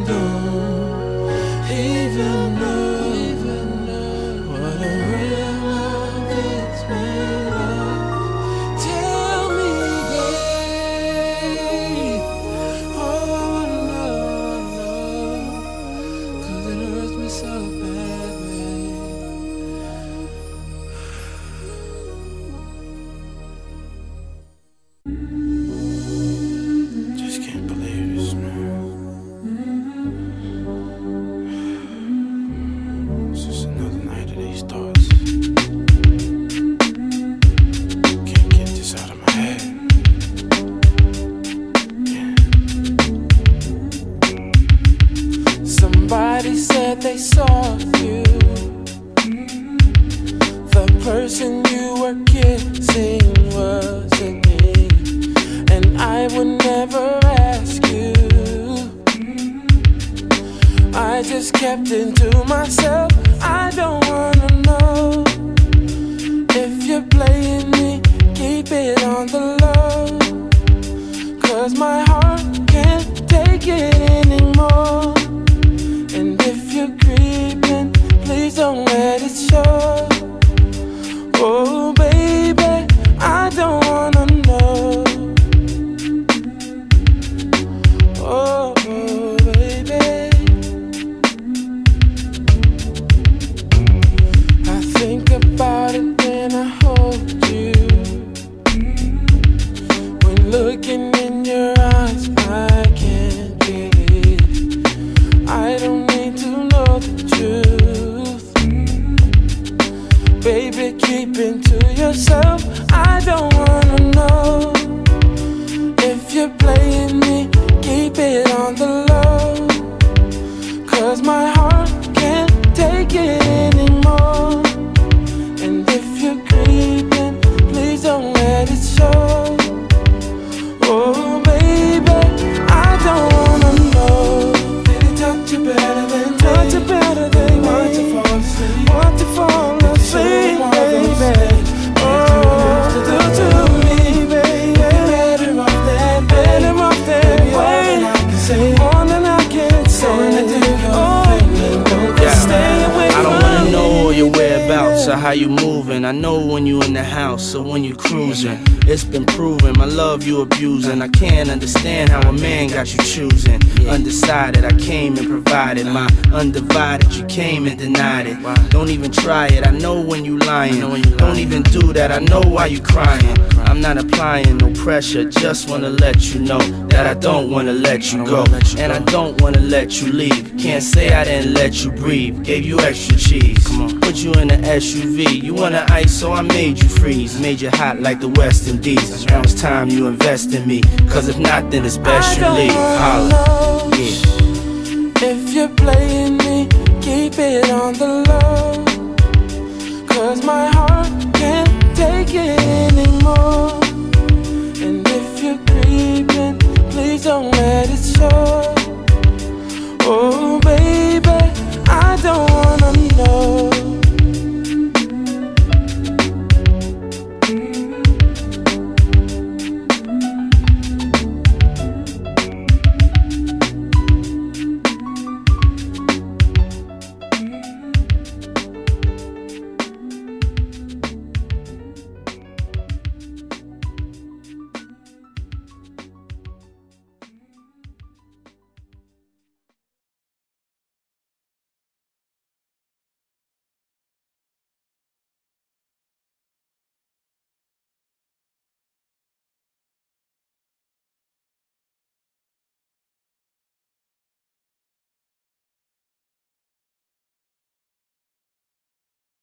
don't even know what a real love is made of. Tell me, babe. Oh, I wanna know, 'cause it hurts me so bad, babe. Just can't believe this, man. It's just another night of these thoughts. Can't get this out of my head. Yeah. Somebody said they saw you, the person you were kissing wasn't me, and I would never ask you. I just kept it to myself. I don't wanna know if you're playing me. Keep it on the low, 'cause my heart can't take it anymore. And if you're creeping, please don't let it show. Oh baby, I don't wanna know. Oh baby, I think about it when I hold you. When looking in your eyes, I can't believe. I don't need to know the truth. Baby, keep it to yourself. I don't wanna know if you're playing me. Keep it on the low, 'cause my heart can't take it anymore. And if you're creeping, please don't let it show. Oh baby, I don't wanna know. Did he touch you better than me? Touch you better than me. Want to fall asleep? Want to fall asleep, baby? Oh, do to me, baby. Better off that, better off that way. More than I can say. I don't wanna know all your whereabouts or how you moving. I know when you in the house or when you cruising. It's been proven, my love you abusing. I can't understand how a man got you choosing. Undecided, I came and provided my undivided. You came and denied it. Don't even try it, I know when you lying. Don't even do that, I know why you crying. I'm not applying no pressure, just wanna let you know that I don't wanna let you go. And I don't wanna let you leave. Can't say I didn't let you breathe. Gave you extra cheese, put you in an SUV. You wanna ice, so I made you freeze. Made you hot like the West Indies. Now it's time you invest in me, 'cause if not, then it's best you leave. Holla. If you're playing me, keep it on the low, 'cause my heart can't take it anymore. And if you're creeping, please don't let